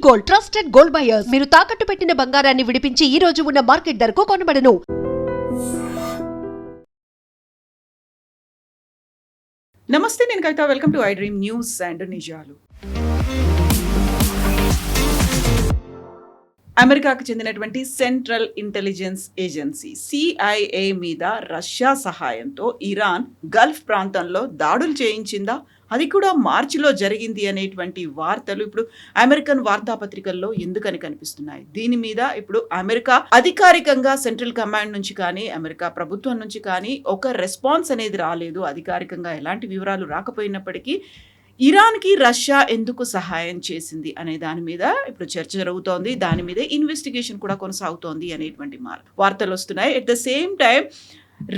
Gold, trusted gold buyers. మీరు తాకట్టు పెట్టిన బంగారాన్ని విడిపించి ఈ రోజు ఉన్న మార్కెట్ ధరకు కొనబడను. నమస్తే, నేను Kavitha. Welcome to I dream news and నిజాలు. అమెరికాకు చెందినటువంటి సెంట్రల్ ఇంటెలిజెన్స్ ఏజెన్సీ CIA మీద రష్యా సహాయంతో ఇరాన్ గల్ఫ్ ప్రాంతంలో దాడులు చేయించిందా, అది కూడా మార్చిలో జరిగింది అనేటువంటి వార్తలు ఇప్పుడు అమెరికన్ వార్తాపత్రికల్లో ఎందుకని కనిపిస్తున్నాయి. దీని మీద ఇప్పుడు అమెరికా అధికారికంగా సెంట్రల్ కమాండ్ నుంచి కానీ అమెరికా ప్రభుత్వం నుంచి కానీ ఒక రెస్పాన్స్ అనేది రాలేదు. అధికారికంగా ఎలాంటి వివరాలు రాకపోయినప్పటికీ ఇరాన్కి రష్యా ఎందుకు సహాయం చేసింది అనే దాని మీద ఇప్పుడు చర్చ జరుగుతోంది. దాని మీదే ఇన్వెస్టిగేషన్ కూడా కొనసాగుతోంది అనేటువంటి వార్తలు వస్తున్నాయి. At the same time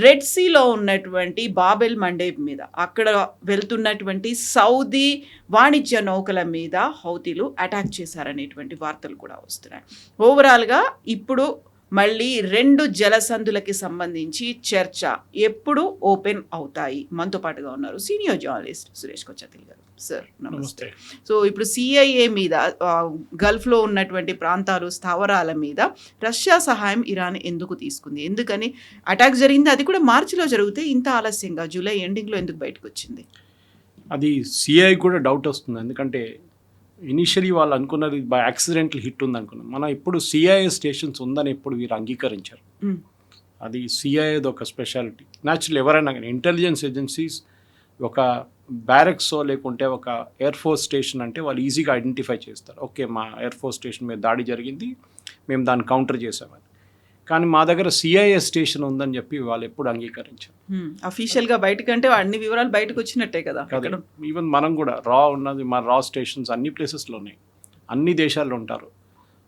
red సీలో ఉన్నటువంటి బాబెల్ మండేబ్ మీద, అక్కడ వెళ్తున్నటువంటి సౌదీ వాణిజ్య నౌకల మీద హౌతీలు అటాక్ చేశారనేటువంటి వార్తలు కూడా వస్తున్నాయి. ఓవరాల్గా ఇప్పుడు మళ్ళీ 2 జలసంధులకి సంబంధించి చర్చ ఎప్పుడు ఓపెన్ అవుతాయి. మనతో పాటుగా ఉన్నారు సీనియర్ జర్నలిస్ట్ సురేష్ కొచ్చతిల్ గారు. సార్ నమస్తే. సో ఇప్పుడు CIA మీద గల్ఫ్లో ఉన్నటువంటి ప్రాంతాలు, స్థావరాల మీద రష్యా సహాయం ఇరాన్ ఎందుకు తీసుకుంది, ఎందుకని అటాక్ జరిగింది, అది కూడా మార్చిలో జరిగితే ఇంత ఆలస్యంగా జూలై ఎండింగ్లో ఎందుకు బయటకు వచ్చింది? అది CIA కూడా డౌట్ వస్తుంది. ఎందుకంటే ఇనిషియలీ వాళ్ళు అనుకున్నది బై యాక్సిడెంటల్ హిట్ ఉంది అనుకున్నాం. మనం ఇప్పుడు CIA స్టేషన్స్ ఉందని ఎప్పుడు వీరు అంగీకరించారు. అది CIAది ఒక స్పెషాలిటీ. న్యాచురల్ ఎవరైనా కానీ ఇంటెలిజెన్స్ ఏజెన్సీస్ ఒక బ్యారెక్సో లేకుంటే ఒక ఎయిర్ ఫోర్స్ స్టేషన్ అంటే వాళ్ళు ఈజీగా ఐడెంటిఫై చేస్తారు. ఓకే, మా ఎయిర్ ఫోర్స్ స్టేషన్ మీద దాడి జరిగింది, మేము దాన్ని కౌంటర్ చేసామని. కానీ మా దగ్గర CIA స్టేషన్ ఉందని చెప్పి వాళ్ళు ఎప్పుడు అంగీకరించారు. అఫీషియల్గా బయటకంటే అన్ని వివరాలు బయటకు వచ్చినట్టే కదా. ఈవెన్ మనం కూడా ఉన్నది మా స్టేషన్స్ అన్ని ప్లేసెస్లో ఉన్నాయి, అన్ని దేశాల్లో ఉంటారు.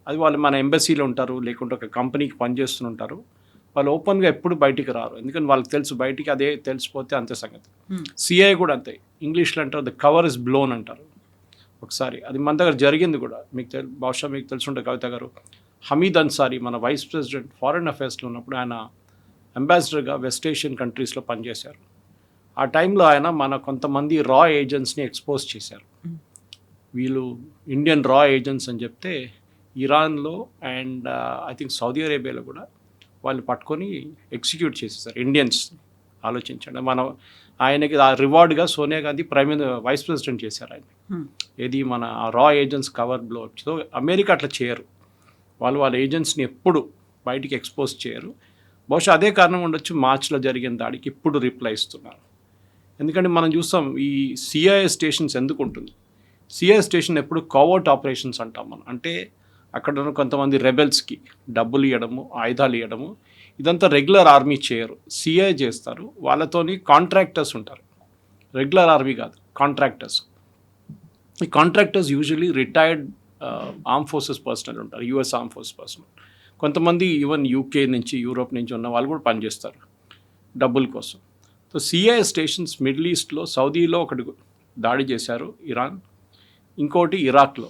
అది వాళ్ళు మన ఎంబసీలో ఉంటారు, లేకుంటే ఒక కంపెనీకి పనిచేస్తుంటారు. వాళ్ళు ఓపెన్గా ఎప్పుడు బయటికి రారు, ఎందుకంటే వాళ్ళకి తెలుసు బయటికి అదే తెలిసిపోతే అంతే సంగతి. CIA కూడా అంతే. ఇంగ్లీష్లో అంటారు ద కవర్ ఇస్ బ్లోన్ అంటారు. ఒకసారి అది మన దగ్గర జరిగింది కూడా. బహుశా మీకు తెలుసుంటే కవిత గారు, హమీద్ అన్సారీ మన వైస్ ప్రెసిడెంట్ ఫారెన్ అఫేర్స్లో ఉన్నప్పుడు ఆయన అంబాసిడర్గా వెస్ట్ ఏషియన్ కంట్రీస్లో పనిచేశారు. ఆ టైంలో ఆయన మన కొంతమంది రా ఏజెంట్స్ని ఎక్స్పోజ్ చేశారు. వీళ్ళు ఇండియన్ రా ఏజెంట్స్ అని చెప్తే ఇరాన్లో అండ్ ఐ థింక్ సౌదీ అరేబియాలో కూడా వాళ్ళు పట్టుకొని ఎగ్జిక్యూట్ చేసేసారు ఇండియన్స్. ఆలోచించండి, ఆయనకి ఆ రివార్డ్గా సోనియా గాంధీ వైస్ ప్రెసిడెంట్ చేశారు ఆయన. ఏది మన రా agents cover blow. So America అట్లా చేయరు, వాళ్ళ ఏజెంట్స్ని ఎప్పుడు బయటికి ఎక్స్పోజ్ చేయరు. బహుశా అదే కారణం ఉండొచ్చు మార్చిలో జరిగిన దాడికి ఇప్పుడు రిప్లై ఇస్తున్నారు. ఎందుకంటే మనం చూస్తాం ఈ CIA స్టేషన్స్ ఎందుకు ఉంటుంది. CIA స్టేషన్ ఎప్పుడు కోవర్ట్ ఆపరేషన్స్ అంటాం మనం. అంటే అక్కడ ఉన్న కొంతమంది రెబెల్స్కి డబ్బులు ఇవ్వడము, ఆయుధాలు ఇవ్వడము, ఇదంతా రెగ్యులర్ ఆర్మీ చేయరు, CIA చేస్తారు. వాళ్ళతోని కాంట్రాక్టర్స్ ఉంటారు, రెగ్యులర్ ఆర్మీ కాదు, కాంట్రాక్టర్స్. ఈ contractors usually retired arm forces personnel ఉంటారు, US ఆర్మ్ ఫోర్సెస్ పర్సనల్. కొంతమంది ఈవెన్ UK నుంచి యూరోప్ నుంచి ఉన్న వాళ్ళు కూడా పనిచేస్తారు డబ్బుల కోసం. సో CIA స్టేషన్స్ మిడిల్ ఈస్ట్లో సౌదీలో ఒకటి దాడి చేశారు ఇరాన్, ఇంకోటి ఇరాక్లో.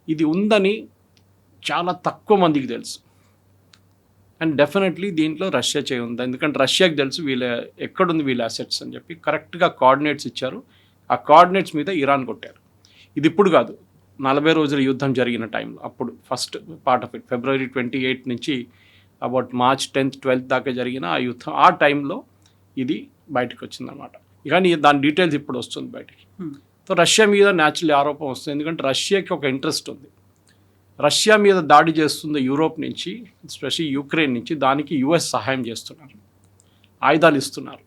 ఇది ఉందని చాలా తక్కువ మందికి తెలుసు. అండ్ డెఫినెట్లీ దీంట్లో రష్యా చేయి ఉంది, ఎందుకంటే రష్యాకి తెలుసు ఎక్కడుంది వీళ్ళ అసెట్స్ అని చెప్పి కరెక్ట్గా కోఆర్డినేట్స్ ఇచ్చారు. ఆ కోఆర్డినేట్స్ మీద ఇరాన్ కొట్టారు. ఇది ఇప్పుడు కాదు, 40 రోజుల యుద్ధం జరిగిన టైంలో అప్పుడు first part of it February 28 నుంచి అబౌట్ March 10th 12th దాకా జరిగిన ఆ యుద్ధం, ఆ టైంలో ఇది బయటకు వచ్చిందనమాట. కానీ దాని డీటెయిల్స్ ఇప్పుడు వస్తుంది బయటికి. సో రష్యా మీద న్యాచురల్ ఆరోపణ వస్తుంది, ఎందుకంటే రష్యాకి ఒక ఇంట్రెస్ట్ ఉంది. రష్యా మీద దాడి చేస్తుంది యూరోప్ నుంచి, ఎస్పెషల్లీ యుక్రెయిన్ నుంచి. దానికి US సహాయం చేస్తున్నారు, ఆయుధాలు ఇస్తున్నారు,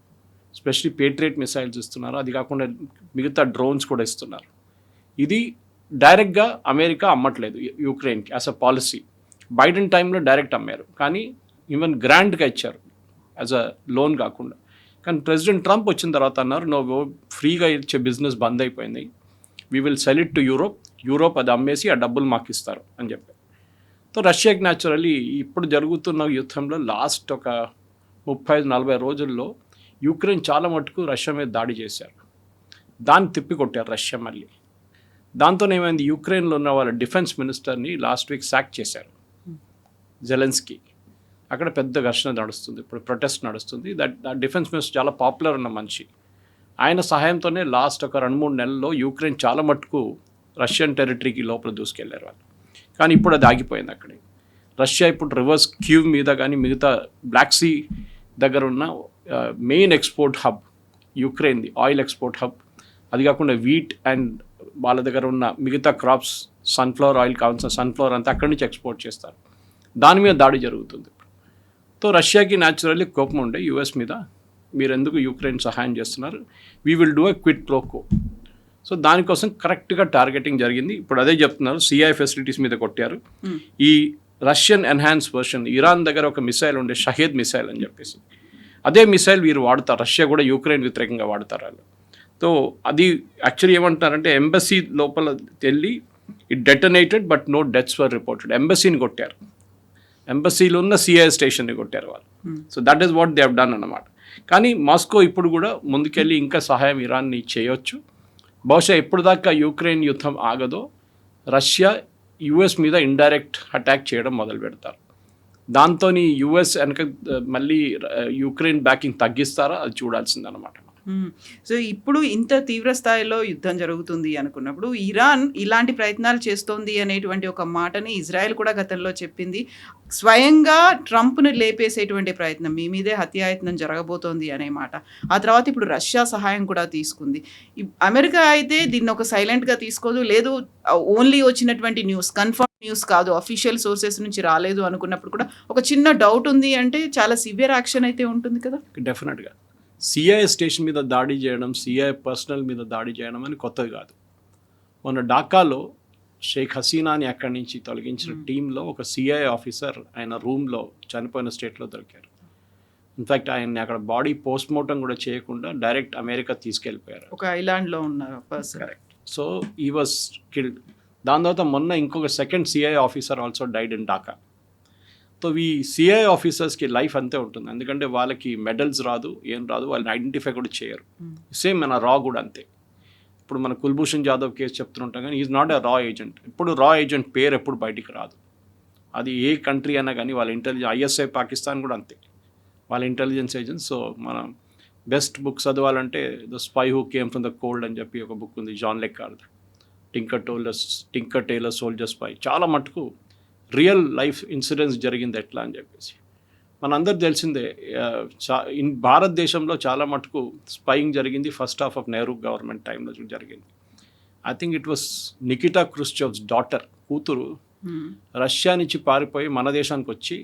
ఎస్పెషల్లీ పేట్రియట్ మిసైల్స్ ఇస్తున్నారు. అది కాకుండా మిగతా డ్రోన్స్ కూడా ఇస్తున్నారు. ఇది డైరెక్ట్గా అమెరికా అమ్మట్లేదు యుక్రెయిన్కి యాజ్ అ పాలసీ. బైడెన్ టైంలో డైరెక్ట్ అమ్మారు, కానీ ఈవెన్ గ్రాంట్గా ఇచ్చారు యాజ్ అ లోన్ కాకుండా. కానీ ప్రెసిడెంట్ ట్రంప్ వచ్చిన తర్వాత అన్నారు, నువ్వు ఫ్రీగా ఇచ్చే బిజినెస్ బంద్ అయిపోయింది, we will sell it to Europe అది అమ్మేసి ఆ డబ్బులు మాకు ఇస్తారు అని చెప్పారు. సో రష్యాకి న్యాచురల్లీ ఇప్పుడు జరుగుతున్న యుద్ధంలో లాస్ట్ ఒక 35-40 రోజుల్లో యుక్రెయిన్ చాలా మటుకు రష్యా మీద దాడి చేశారు. దాన్ని తిప్పికొట్టారు రష్యా మళ్ళీ. దాంతో ఏమైంది, యుక్రెయిన్లో ఉన్న వాళ్ళ డిఫెన్స్ మినిస్టర్ని లాస్ట్ వీక్ సాక్ చేశారు జెలెన్స్కీ. అక్కడ పెద్ద ఘర్షణ నడుస్తుంది, ఇప్పుడు ప్రొటెస్ట్ నడుస్తుంది. దట్ డిఫెన్స్ మినిస్టర్ చాలా పాపులర్ ఉన్న మనిషి. ఆయన సహాయంతోనే లాస్ట్ ఒక 2-3 నెలల్లో యుక్రెయిన్ చాలా మటుకు రష్యన్ టెరిటరీకి లోపల దూసుకెళ్లారు వాళ్ళు. కానీ ఇప్పుడు అది ఆగిపోయింది అక్కడే. రష్యా ఇప్పుడు రివర్స్ క్యూవ్ మీద కానీ మిగతా బ్లాక్ సీ దగ్గర ఉన్న మెయిన్ ఎక్స్పోర్ట్ హబ్ యుక్రెయిన్ది, ఆయిల్ ఎక్స్పోర్ట్ హబ్. అది కాకుండా వీట్ అండ్ వాళ్ళ దగ్గర ఉన్న మిగతా క్రాప్స్, సన్ఫ్లవర్ ఆయిల్ కావాల్సిన సన్ఫ్లవర్ అంతా అక్కడి నుంచి ఎక్స్పోర్ట్ చేస్తారు. దాని మీద దాడి జరుగుతుంది. సో రష్యాకి న్యాచురల్లీ కోపం ఉండే యూఎస్ మీద, మీరు ఎందుకు యుక్రెయిన్ సహాయం చేస్తున్నారు, we will do a quid pro quo. So దానికోసం కరెక్ట్గా టార్గెటింగ్ జరిగింది. ఇప్పుడు అదే చెప్తున్నారు, సిఐ ఫెసిలిటీస్ మీద కొట్టారు. ఈ రష్యన్ ఎన్హాన్స్ వర్షన్, ఇరాన్ దగ్గర ఒక మిసైల్ ఉండే షహీద్ మిసైల్ అని చెప్పేసి, అదే మిసైల్ వీరు వాడతారు. రష్యా కూడా యుక్రెయిన్ వ్యతిరేకంగా వాడతారు వాళ్ళు. సో అది యాక్చువల్లీ ఏమంటారంటే ఎంబసీ లోపల వెళ్ళి it detonated but no deaths were reported. ఎంబసీని కొట్టారు, ఎంబసీలో ఉన్న సిఐ స్టేషన్ని కొట్టారు వాళ్ళు. So that is what they have done అన్నమాట. కానీ మాస్కో ఇప్పుడు కూడా ముందుకెళ్ళి ఇంకా సహాయం ఇరాన్ని చేయొచ్చు. బహుశా ఎప్పుడు దాకా యుక్రెయిన్ యుద్ధం ఆగదో రష్యా యుఎస్ మీద ఇండైరెక్ట్ అటాక్ చేయడం మొదలు పెడతారు. దాంతో యుఎస్ వెనక మళ్ళీ యుక్రెయిన్ బ్యాకింగ్ తగ్గిస్తారా, అది చూడాల్సిందన్నమాట. సో ఇప్పుడు ఇంత తీవ్ర స్థాయిలో యుద్ధం జరుగుతుంది అనుకున్నప్పుడు ఇరాన్ ఇలాంటి ప్రయత్నాలు చేస్తోంది అనేటువంటి ఒక మాటని ఇజ్రాయెల్ కూడా గతంలో చెప్పింది. స్వయంగా ట్రంప్ను లేపేసేటువంటి ప్రయత్నం, మీ మీదే హత్యాయత్నం జరగబోతోంది అనే మాట. ఆ తర్వాత ఇప్పుడు రష్యా సహాయం కూడా తీసుకుంది. అమెరికా అయితే దీన్ని ఒక సైలెంట్గా తీసుకోదు, లేదు ఓన్లీ వచ్చినటువంటి న్యూస్, కన్ఫర్మ్ న్యూస్ కాదు, అఫీషియల్ సోర్సెస్ నుంచి రాలేదు అనుకున్నప్పుడు కూడా ఒక చిన్న డౌట్ ఉంది అంటే చాలా సివియర్ యాక్షన్ అయితే ఉంటుంది కదా. డెఫినెట్గా సిఐ స్టేషన్ మీద దాడి చేయడం, సిఐ పర్సనల్ మీద దాడి చేయడం అని కొత్తది కాదు. మొన్న ఢాకాలో షేక్ హసీనాని అక్కడి నుంచి తొలగించిన టీంలో ఒక సిఐ ఆఫీసర్ ఆయన రూమ్లో చనిపోయిన స్టేట్లో దొరికారు. ఇన్ఫ్యాక్ట్ ఆయన్ని అక్కడ బాడీ పోస్ట్ మార్టం కూడా చేయకుండా డైరెక్ట్ అమెరికా తీసుకెళ్ళిపోయారు. ఒక ఐలాండ్లో ఉన్న పర్సన్. కరెక్ట్. సో ఈ వాజ్ కిల్డ్. దాని తర్వాత మొన్న ఇంకొక second CI officer also died in Dhaka. So ఈ సిఐ ఆఫీసర్స్కి లైఫ్ అంతే ఉంటుంది, ఎందుకంటే వాళ్ళకి మెడల్స్ రాదు, ఏం రాదు, వాళ్ళని ఐడెంటిఫై కూడా చేయరు. సేమ్ మన రా కూడా అంతే. ఇప్పుడు మన కుల్భూషణ్ జాదవ్ కేసు చెప్తుంటాం, కానీ ఈజ్ నాట్ ఎ రా ఏజెంట్. ఇప్పుడు రా ఏజెంట్ పేరు ఎప్పుడు బయటికి రాదు. అది ఏ కంట్రీ అయినా కానీ వాళ్ళ ఇంటెలిజెన్స్, ఐఎస్ఐ పాకిస్తాన్ కూడా అంతే, వాళ్ళ ఇంటెలిజెన్స్ ఏజెంట్స్. సో మనం బెస్ట్ బుక్ చదవాలంటే the spy who came from the cold అని చెప్పి ఒక బుక్ ఉంది, John le Carré, tinker tailor soldier spy. చాలా మటుకు రియల్ లైఫ్ ఇన్సిడెంట్స్ జరిగింది ఎట్లా అని చెప్పేసి మనందరూ తెలిసిందే. భారతదేశంలో చాలా మటుకు స్పైయింగ్ జరిగింది first half of Nehru government టైంలో జరిగింది. I think it was Nikita Khrushchev's daughter, కూతురు రష్యా నుంచి పారిపోయి మన దేశానికి వచ్చి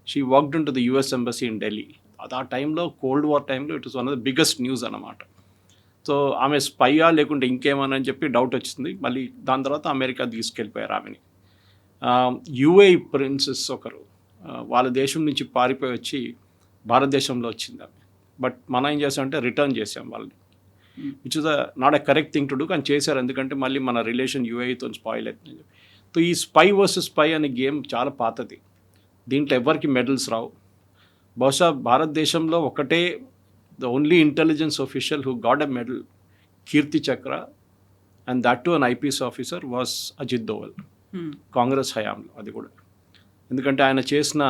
she worked in to the US embassy in Delhi. అది ఆ టైంలో కోల్డ్ వార్ టైంలో it was one of the biggest news అన్నమాట. సో ఆమె స్పైయా లేకుంటే ఇంకేమని చెప్పి డౌట్ వచ్చింది. మళ్ళీ దాని తర్వాత అమెరికా తీసుకెళ్ళిపోయారు ఆమెని. యుఏఈ ప్రిన్సెస్ ఒకరు వాళ్ళ దేశం నుంచి పారిపోయి వచ్చి భారతదేశంలో వచ్చింది ఆమె. బట్ మనం ఏం చేసామంటే రిటర్న్ చేసాం వాళ్ళని, which is not a correct thing to do, కానీ చేశారు. ఎందుకంటే మళ్ళీ మన రిలేషన్ యుఏఈతో స్పాయిల్ అవుతుంది. సో ఈ స్పై వర్సెస్ స్పై అనే గేమ్ చాలా పాతది, దీంట్లో ఎవరికి మెడల్స్ రావు. బహుశా భారతదేశంలో ఒకటే the only intelligence official who got a medal, Kirti Chakra, and that to an IPS officer was Ajit Doval, Congress హయాంలో. అది కూడా ఎందుకంటే ఆయన చేసిన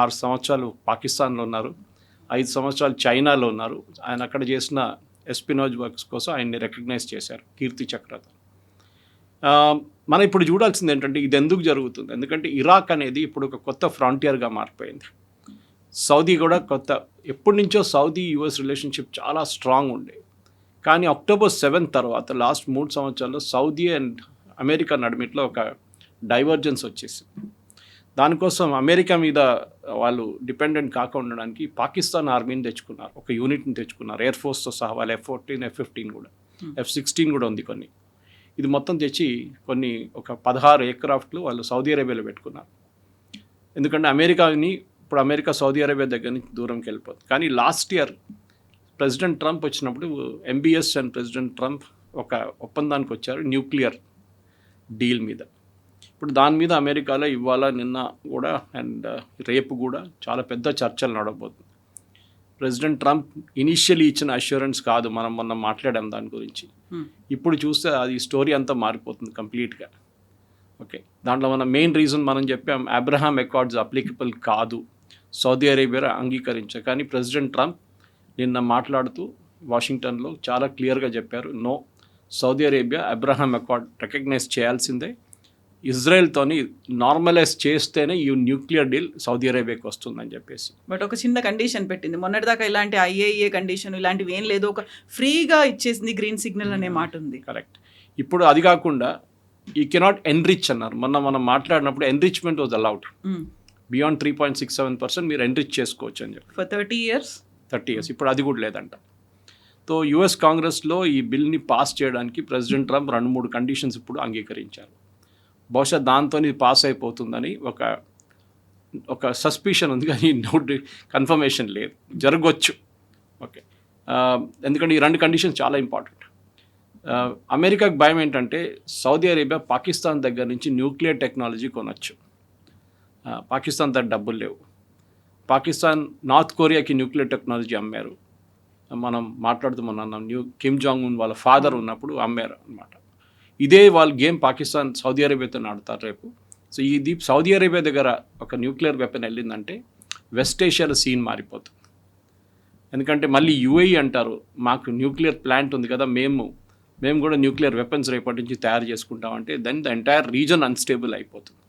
6 సంవత్సరాలు పాకిస్తాన్లో ఉన్నారు, 5 సంవత్సరాలు చైనాలో ఉన్నారు. ఆయన అక్కడ చేసిన ఎస్పినోజ్ వర్క్స్ కోసం ఆయన్ని రికగ్నైజ్ చేశారు కీర్తి చక్రతో. మనం ఇప్పుడు చూడాల్సింది ఏంటంటే ఇది ఎందుకు జరుగుతుంది, ఎందుకంటే ఇరాక్ అనేది ఇప్పుడు ఒక కొత్త ఫ్రాంటియర్గా మారిపోయింది. సౌదీ కూడా కొత్త, ఎప్పటి నుంచో సౌదీ యుఎస్ రిలేషన్షిప్ చాలా స్ట్రాంగ్ ఉండే, కానీ October 7 తర్వాత లాస్ట్ 3 సంవత్సరాల్లో సౌదీ అండ్ అమెరికా నడిమిట్లో ఒక డైవర్జెన్స్ వచ్చేసింది. దానికోసం అమెరికా మీద వాళ్ళు డిపెండెంట్ కాకుండా ఉండడానికి పాకిస్తాన్ ఆర్మీని తెచ్చుకున్నారు, ఒక యూనిట్ని తెచ్చుకున్నారు, ఎయిర్ ఫోర్స్తో సహా. వాళ్ళు F-14, F-15 కూడా, F-16 కూడా ఉంది కొన్ని. ఇది మొత్తం తెచ్చి ఒక 16 ఎయిర్క్రాఫ్ట్లు వాళ్ళు సౌదీ అరేబియాలో పెట్టుకున్నారు. ఎందుకంటే అమెరికా సౌదీ అరేబియా దగ్గర నుంచి దూరంకి వెళ్ళిపోతుంది. కానీ లాస్ట్ ఇయర్ ప్రెసిడెంట్ ట్రంప్ వచ్చినప్పుడు MBS అండ్ ప్రెసిడెంట్ ట్రంప్ ఒక ఒప్పందానికి వచ్చారు న్యూక్లియర్ డీల్ మీద. ఇప్పుడు దాని మీద అమెరికాలో ఇవాళ నిన్న కూడా అండ్ రేపు కూడా చాలా పెద్ద చర్చలు నడవబోతుంది. ప్రెసిడెంట్ ట్రంప్ ఇనిషియలీ ఇచ్చిన అష్యూరెన్స్ కాదు, మనం మొన్న మాట్లాడాం దాని గురించి. ఇప్పుడు చూస్తే అది స్టోరీ అంతా మారిపోతుంది కంప్లీట్గా. ఓకే, దాంట్లో మన మెయిన్ రీజన్ మనం చెప్పాం, అబ్రహాం అకార్డ్స్ అప్లికబుల్ కాదు, సౌదీ అరేబియా అంగీకరించారు. కానీ ప్రెసిడెంట్ ట్రంప్ నిన్న మాట్లాడుతూ వాషింగ్టన్లో చాలా క్లియర్గా చెప్పారు, no, Saudi Arabia Abraham Accord recognize చేయాల్సిందే, ఇజ్రాయెల్తోని నార్మలైజ్ చేస్తేనే ఈ న్యూక్లియర్ డీల్ సౌదీ అరేబియాకి వస్తుందని చెప్పేసి. బట్ ఒక చిన్న కండిషన్ పెట్టింది. మొన్నటిదాకా ఇలాంటి ఐఏఏ కండిషన్ ఇలాంటివి ఏం లేదు, ఒక ఫ్రీగా ఇచ్చేసింది గ్రీన్ సిగ్నల్ అనే మాట ఉంది. కరెక్ట్. ఇప్పుడు అది కాకుండా ఈ కెనాట్ ఎన్రిచ్ అన్నారు. మనం మాట్లాడినప్పుడు ఎన్రిచ్మెంట్ వాజ్ అలౌడ్ బియాండ్ 3.67% మీరు ఎన్రిచ్ చేసుకోవచ్చు అని చెప్పి ఫర్ 30 years. ఇప్పుడు అది కూడా లేదంట. సో యుఎస్ కాంగ్రెస్లో ఈ బిల్ని పాస్ చేయడానికి ప్రెసిడెంట్ ట్రంప్ 2-3 కండిషన్స్ ఇప్పుడు అంగీకరించారు. బహుశా దాంతో ఇది పాస్ అయిపోతుందని ఒక సస్పిషన్ ఉంది, కానీ కన్ఫర్మేషన్ లేదు. జరగవచ్చు. ఓకే, ఎందుకంటే ఈ 2 కండిషన్స్ చాలా ఇంపార్టెంట్. అమెరికాకు భయం ఏంటంటే సౌదీ అరేబియా పాకిస్తాన్ దగ్గర నుంచి న్యూక్లియర్ టెక్నాలజీ కొనవచ్చు. పాకిస్తాన్ దగ్గర డబ్బులు లేవు. పాకిస్తాన్ నార్త్ కొరియాకి న్యూక్లియర్ టెక్నాలజీ అమ్మారు. మనం మాట్లాడుతున్నాం కిమ్ జాంగ్ ఉన్ వాళ్ళ ఫాదర్ ఉన్నప్పుడు అమ్మారు అనమాట. ఇదే వాళ్ళ గేమ్ పాకిస్తాన్ సౌదీ అరేబియాతో ఆడతారు రేపు. సో ఇది సౌదీ అరేబియా దగ్గర ఒక న్యూక్లియర్ వెపన్ వెళ్ళిందంటే వెస్ట్ ఏషియాలో సీన్ మారిపోతుంది. ఎందుకంటే మళ్ళీ యుఏఈ అంటారు మాకు న్యూక్లియర్ ప్లాంట్ ఉంది కదా, మేము కూడా న్యూక్లియర్ వెపన్స్ రేపటి నుంచి తయారు చేసుకుంటామంటే then the entire region unstable అయిపోతుంది.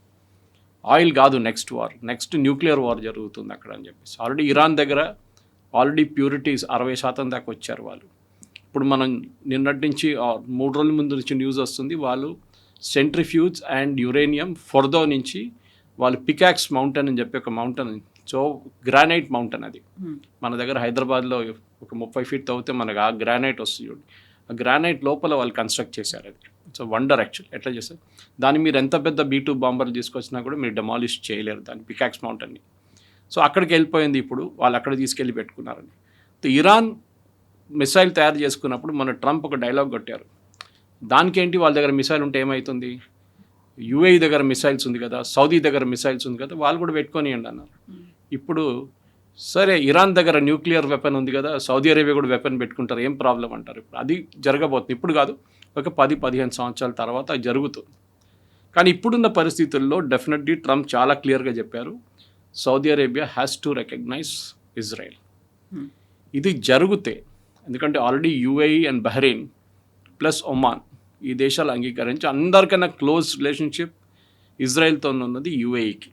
ఆయిల్ కాదు నెక్స్ట్ న్యూక్లియర్ వార్ జరుగుతుంది అక్కడ అని చెప్పేసి. ఆల్రెడీ ఇరాన్ దగ్గర ప్యూరిటీస్ 60% దాకా వచ్చారు వాళ్ళు. ఇప్పుడు మనం నిన్నటి నుంచి 3 రోజుల ముందు నుంచి న్యూస్ వస్తుంది, వాళ్ళు సెంట్రిఫ్యూజ్ అండ్ యురేనియం ఫొర్దో నుంచి వాళ్ళు పికాక్స్ మౌంటైన్ అని చెప్పి ఒక మౌంటైన్, సో గ్రానైట్ మౌంటైన్ అది మన దగ్గర హైదరాబాద్లో ఒక 30 feet తవ్వితే మనకు ఆ గ్రానైట్ వస్తుంది. ఆ గ్రానైట్ లోపల వాళ్ళు కన్స్ట్రక్ట్ చేశారు. అది సో వండర్ యాక్చువల్. ఎట్లా చేస్తారు దాన్ని మీరు ఎంత పెద్ద B2 బాంబర్లు తీసుకొచ్చినా కూడా మీరు డెమాలిష్ చేయలేరు దాన్ని, పికాక్స్ మౌంటైన్ని. సో అక్కడికి వెళ్ళిపోయింది. ఇప్పుడు వాళ్ళు అక్కడ తీసుకెళ్ళి పెట్టుకున్నారని. ఇరాన్ మిసైల్ తయారు చేసుకున్నప్పుడు మన ట్రంప్ ఒక డైలాగ్ కొట్టారు. దానికేంటి వాళ్ళ దగ్గర మిసైల్ ఉంటే ఏమవుతుంది, యుఏఈ దగ్గర మిసైల్స్ ఉంది కదా, సౌదీ దగ్గర మిసైల్స్ ఉంది కదా, వాళ్ళు కూడా పెట్టుకొనియండి అన్నారు. ఇప్పుడు సరే ఇరాన్ దగ్గర న్యూక్లియర్ వెపన్ ఉంది కదా, సౌదీ అరేబియా కూడా వెపన్ పెట్టుకుంటారు, ఏం ప్రాబ్లం అంటారు. ఇప్పుడు అది జరగబోతుంది. ఇప్పుడు కాదు, ఒక 10-15 సంవత్సరాల తర్వాత అది జరుగుతుంది. కానీ ఇప్పుడున్న పరిస్థితుల్లో డెఫినెట్లీ ట్రంప్ చాలా క్లియర్గా చెప్పారు, Saudi Arabia has to recognise Israel. ఇది జరిగితే, ఎందుకంటే already UAE and Bahrain plus Oman ఈ దేశాలు అంగీకరించి అందరికన్నా క్లోజ్ రిలేషన్షిప్ ఇజ్రాయెల్తో ఉన్నది యుఏఈకి.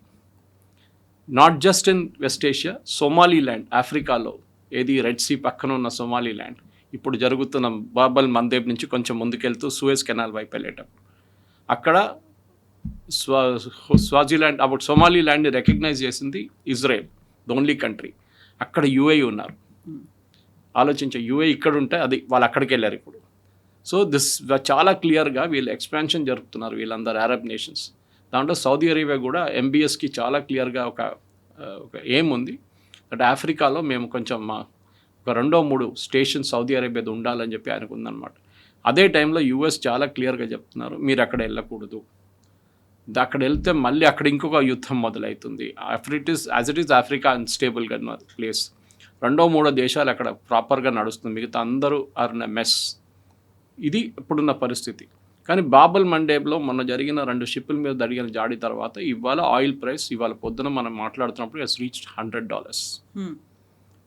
Not just in West Asia, Somaliland ఆఫ్రికాలో, ఏది రెడ్ సీ పక్కన ఉన్న సోమాలీల్యాండ్, ఇప్పుడు జరుగుతున్న బాబల్ మందేబ్ నుంచి కొంచెం ముందుకెళ్తూ సూయజ్ కెనాల్ వైపు వెళ్ళేటప్పుడు అక్కడ స్వాజిలాండ్, అప్పుడు సోమాలీల్యాండ్ని రికగ్నైజ్ చేసింది ఇజ్రాయెల్, ద ఓన్లీ కంట్రీ. అక్కడ యుఏఈ ఉన్నారు. ఆలోచించే యుఏఈ ఇక్కడ ఉంటే అది వాళ్ళు అక్కడికి వెళ్ళారు ఇప్పుడు. సో దిస్ చాలా క్లియర్గా వీళ్ళు ఎక్స్పాన్షన్ జరుపుతున్నారు వీళ్ళందరూ అరబ్ నేషన్స్. దాంట్లో సౌదీ అరేబియా కూడా MBSకి చాలా క్లియర్గా ఒక ఎయిమ్ ఉంది, దట్ ఆఫ్రికాలో మేము కొంచెం ఒక 2-3 స్టేషన్ సౌదీ అరేబియాది ఉండాలని చెప్పి ఆయనకు ఉందన్నమాట. అదే టైంలో US చాలా క్లియర్గా చెప్తున్నారు మీరు అక్కడ వెళ్ళకూడదు, అక్కడ వెళ్తే మళ్ళీ అక్కడ ఇంకొక యుద్ధం మొదలవుతుంది. యాజ్ ఇట్ ఈస్ ఆఫ్రికా అన్స్టేబుల్గా ప్లేస్, 2-3 దేశాలు అక్కడ ప్రాపర్గా నడుస్తుంది, మిగతా అందరూ ఆర్ ఇన్ ఎ మెస్. ఇది ఇప్పుడున్న పరిస్థితి. కానీ బాబల్ మండేబ్లో మొన్న జరిగిన 2 షిప్పుల మీద జరిగిన జాడి తర్వాత ఇవాళ ఆయిల్ ప్రైస్, ఇవాళ పొద్దున మనం మాట్లాడుతున్నప్పుడు ఇట్స్ రీచ్డ్ $100.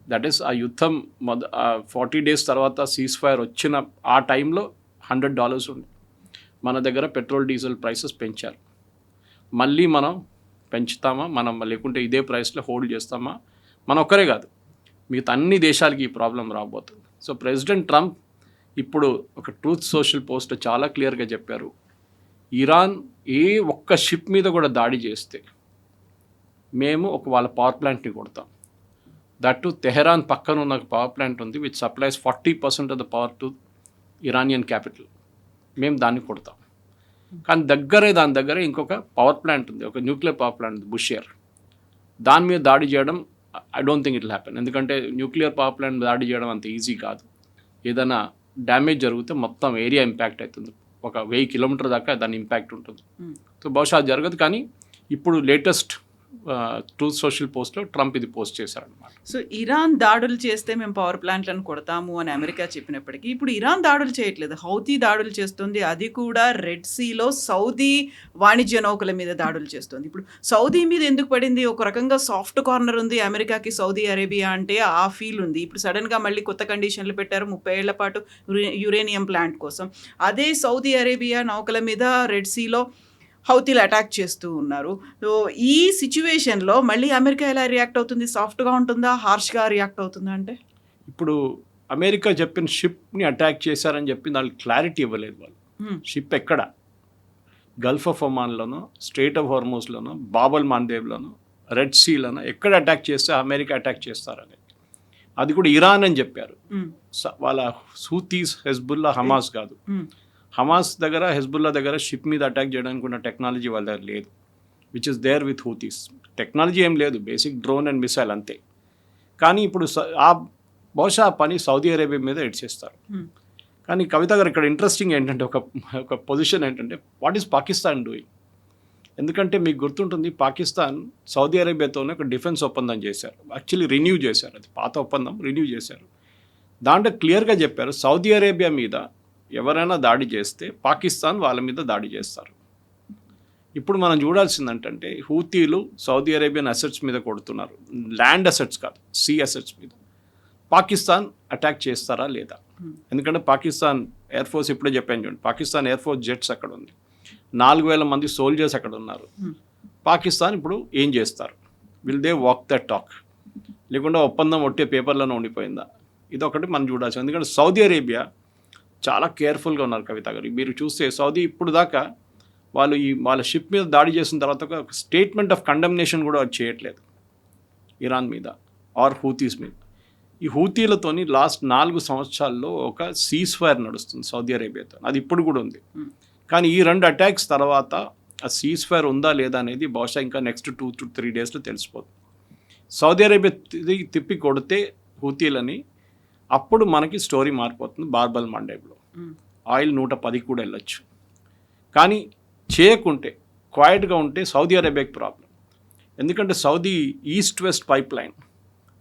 దట్ ఈస్ ఆ యుద్ధం 40 days తర్వాత సీజ్ ఫైర్ వచ్చిన ఆ టైంలో $100 ఉంది. మన దగ్గర పెట్రోల్ డీజిల్ ప్రైసెస్ పెంచారు. మళ్ళీ మనం పెంచుతామా, మనం లేకుంటే ఇదే ప్రైస్లో హోల్డ్ చేస్తామా? మన ఒక్కరే కాదు, మిగతా అన్ని దేశాలకి ఈ ప్రాబ్లం రాబోతుంది. సో ప్రెసిడెంట్ ట్రంప్ ఇప్పుడు ఒక ట్రూత్ సోషల్ పోస్ట్ చాలా క్లియర్గా చెప్పారు, ఇరాన్ ఏ ఒక్క షిప్ మీద కూడా దాడి చేస్తే మేము వాళ్ళ పవర్ ప్లాంట్ని కొడతాం. దట్ టు తెహరాన్ పక్కన ఉన్న ఒక పవర్ ప్లాంట్ ఉంది which supplies 40% of the power to Iranian capital, మేము దాన్ని కొడతాం. కానీ దాని దగ్గరే ఇంకొక పవర్ ప్లాంట్ ఉంది, ఒక న్యూక్లియర్ పవర్ ప్లాంట్ ఉంది, బుషేర్. దాని మీద దాడి చేయడం I don't think it will happen. ఎందుకంటే న్యూక్లియర్ పవర్ ప్లాంట్ దాడి చేయడం అంత ఈజీ కాదు. ఏదైనా డ్యామేజ్ జరిగితే మొత్తం ఏరియా ఇంపాక్ట్ అవుతుంది, ఒక 1000 kilometers దాకా దాని ఇంపాక్ట్ ఉంటుంది. సో బహుశా అది జరగదు. కానీ ఇప్పుడు లేటెస్ట్ ట్రూత్ సోషల్ పోస్ట్లో ట్రంప్ ఇది పోస్ట్ చేశారనమాట. సో ఇరాన్ దాడులు చేస్తే మేము పవర్ ప్లాంట్లను కొడతాము అని అమెరికా చెప్పినప్పటికీ ఇప్పుడు ఇరాన్ దాడులు చేయట్లేదు, హౌతీ దాడులు చేస్తుంది. అది కూడా రెడ్ సీలో సౌదీ వాణిజ్య నౌకల మీద దాడులు చేస్తుంది. ఇప్పుడు సౌదీ మీద ఎందుకు పడింది? ఒక రకంగా సాఫ్ట్ కార్నర్ ఉంది అమెరికాకి సౌదీ అరేబియా అంటే, ఆ ఫీల్ ఉంది. ఇప్పుడు సడన్గా మళ్ళీ కొత్త కండిషన్లు పెట్టారు 30 ఏళ్ల పాటు యురేనియం ప్లాంట్ కోసం. అదే సౌదీ అరేబియా నౌకల మీద రెడ్ సీలో హౌతీలు అటాక్ చేస్తూ ఉన్నారు. సో ఈ సిచ్యువేషన్లో మళ్ళీ అమెరికా ఎలా రియాక్ట్ అవుతుంది? సాఫ్ట్గా ఉంటుందా, హార్ష్గా రియాక్ట్ అవుతుందా? అంటే ఇప్పుడు అమెరికా చెప్పిన షిప్ని అటాక్ చేశారని చెప్పి దానికి క్లారిటీ ఇవ్వలేదు వాళ్ళు. షిప్ ఎక్కడ? గల్ఫ్ ఆఫ్ ఒమాన్లోనో, స్ట్రెయిట్ ఆఫ్ హార్మూజ్లోనో, బాబల్ మాందేవ్లోనో, రెడ్ సీలోనో ఎక్కడ అటాక్ చేస్తే అమెరికా అటాక్ చేస్తారని, అది కూడా ఇరాన్ అని చెప్పారు. వాళ్ళ హూతీస్, హెజ్బుల్లా, హమాస్ కాదు. హమాస్ దగ్గర, హెజ్బుల్లా దగ్గర షిప్ మీద అటాక్ చేయడానికి ఉన్న టెక్నాలజీ వాళ్ళ దగ్గర లేదు, which is there with Houthis. Technology ఏం లేదు, బేసిక్ డ్రోన్ అండ్ మిసైల్ అంతే. కానీ ఇప్పుడు బహుశా ఆ పని సౌదీ అరేబియా మీద ఇడ్చేస్తారు. కానీ కవిత గారు ఇక్కడ ఇంట్రెస్టింగ్ ఏంటంటే ఒక పొజిషన్ ఏంటంటే, వాట్ ఈస్ పాకిస్తాన్ డూయింగ్? ఎందుకంటే మీకు గుర్తుంటుంది, పాకిస్తాన్ సౌదీ అరేబియాతోనే ఒక డిఫెన్స్ ఒప్పందం చేశారు. యాక్చువల్లీ రిన్యూ చేశారు, అది పాత ఒప్పందం రిన్యూ చేశారు. దాంట్లో క్లియర్గా చెప్పారు, సౌదీ అరేబియా మీద ఎవరైనా దాడి చేస్తే పాకిస్తాన్ వాళ్ళ మీద దాడి చేస్తారు. ఇప్పుడు మనం చూడాల్సిందంటే, హూతీలు సౌదీ అరేబియన్ అసెట్స్ మీద కొడుతున్నారు, ల్యాండ్ అసెట్స్ కాదు, సీ అసెట్స్ మీద. పాకిస్తాన్ అటాక్ చేస్తారా లేదా? ఎందుకంటే పాకిస్తాన్ ఎయిర్ ఫోర్స్, ఇప్పుడే చెప్పాను చూడండి, పాకిస్తాన్ ఎయిర్ ఫోర్స్ జెట్స్ అక్కడ ఉంది, 4,000 మంది సోల్జర్స్ అక్కడ ఉన్నారు. పాకిస్తాన్ ఇప్పుడు ఏం చేస్తారు? Will they walk the talk, లేకుండా ఒప్పందం ఒట్టే పేపర్లోనే ఉండిపోయిందా? ఇదొకటి మనం చూడాల్సి. ఎందుకంటే సౌదీ అరేబియా చాలా కేర్ఫుల్గా ఉన్నారు కవిత గారు. మీరు చూస్తే సౌదీ ఇప్పుడు దాకా వాళ్ళు వాళ్ళ షిప్ మీద దాడి చేసిన తర్వాత ఒక స్టేట్మెంట్ ఆఫ్ కండమ్నేషన్ కూడా చేయట్లేదు ఇరాన్ మీద ఆర్ హూతీస్ మీద. ఈ హూతీలతోని లాస్ట్ 4 సంవత్సరాల్లో ఒక సీజ్ ఫైర్ నడుస్తుంది సౌదీ అరేబియాతో, అది ఇప్పుడు కూడా ఉంది. కానీ ఈ 2 అటాక్స్ తర్వాత ఆ సీజ్ ఫైర్ ఉందా లేదా అనేది బహుశా ఇంకా నెక్స్ట్ 2 to 3 డేస్లో తెలిసిపోతుంది. సౌదీ అరేబియా తిప్పి కొడితే హూతీలని, అప్పుడు మనకి స్టోరీ మారిపోతుంది. బార్బల్ మండేబ్లో ఆయిల్ 110 కూడా వెళ్ళొచ్చు. కానీ చేయకుంటే, క్వైట్గా ఉంటే సౌదీ అరేబియాకి ప్రాబ్లం. ఎందుకంటే Saudi east west pipe line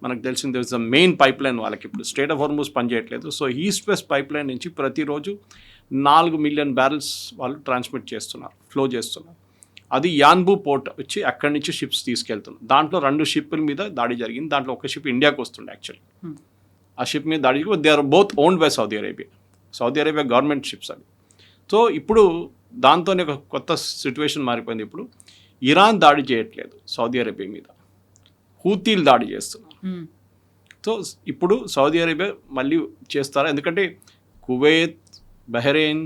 మనకు తెలిసింది, is the main pipe line వాళ్ళకి. ఇప్పుడు స్ట్రెయిట్ ఆఫ్ హార్మూజ్ పనిచేయట్లేదు. So east west pipe line నుంచి ప్రతిరోజు 4 మిలియన్ బ్యారెల్స్ వాళ్ళు ట్రాన్స్మిట్ చేస్తున్నారు, ఫ్లో చేస్తున్నారు. అది యాన్బూ పోర్ట్ వచ్చి అక్కడి నుంచి షిప్స్ తీసుకెళ్తున్నారు. దాంట్లో 2 షిప్పుల మీద దాడి జరిగింది. దాంట్లో ఒక షిప్ ఇండియాకి వస్తుండే యాక్చువల్లీ. ఆ షిప్ మీద దాడి, they are both owned by Saudi Arabia. Saudi Arabia government ships అవి. సో ఇప్పుడు దాంతోనే ఒక కొత్త సిచ్యువేషన్ మారిపోయింది. ఇప్పుడు ఇరాన్ దాడి చేయట్లేదు సౌదీ అరేబియా మీద, హూతీలు దాడి చేస్తున్నారు. సో ఇప్పుడు సౌదీ అరేబియా మళ్ళీ చేస్తారా? ఎందుకంటే కువైత్, బహ్రెయిన్,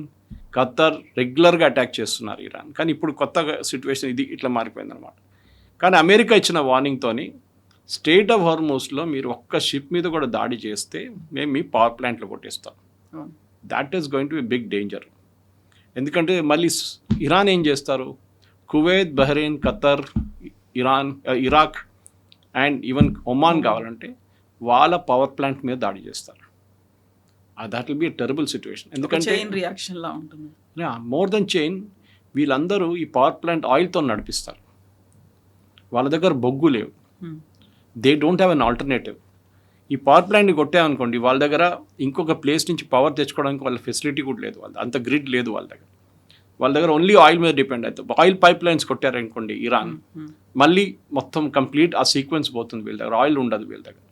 ఖత్తర్ రెగ్యులర్గా అటాక్ చేస్తున్నారు ఇరాన్. కానీ ఇప్పుడు కొత్త సిచ్యువేషన్ ఇది ఇట్లా మారిపోయింది అనమాట. కానీ అమెరికా ఇచ్చిన వార్నింగ్తోని స్ట్రెయిట్ ఆఫ్ హార్మూజ్లో మీరు ఒక్క షిప్ మీద కూడా దాడి చేస్తే మేము మీ పవర్ ప్లాంట్లో కొట్టేస్తాం. That is going to be big danger. ఎందుకంటే మళ్ళీ ఇరాన్ ఏం చేస్తారు? Kuwait, Bahrain, Qatar, Iraq and even Oman కావాలంటే వాళ్ళ పవర్ ప్లాంట్ మీద దాడి చేస్తారు. That will be a terrible situation. ఎందుకంటే చైన్ రియాక్షన్ లా ఉంటుంది. మోర్ దెన్ చైన్, వీళ్ళందరూ ఈ పవర్ ప్లాంట్ ఆయిల్తో నడిపిస్తారు. వాళ్ళ దగ్గర బొగ్గు లేవు, they don't have an alternative. ఈ పవర్ ప్లాంట్ని కొట్టామనుకోండి, వాళ్ళ దగ్గర ఇంకొక ప్లేస్ నుంచి పవర్ తెచ్చుకోవడానికి వాళ్ళ ఫెసిలిటీ కూడా లేదు, వాళ్ళ అంత గ్రిడ్ లేదు వాళ్ళ దగ్గర ఓన్లీ ఆయిల్ మీద డిపెండ్ అవుతుంది. ఆయిల్ పైప్ లైన్స్ కొట్టారనుకోండి ఇరాన్, మళ్ళీ మొత్తం కంప్లీట్ ఆ సీక్వెన్స్ పోతుంది, వీళ్ళ దగ్గర ఆయిల్ ఉండదు వీళ్ళ దగ్గర.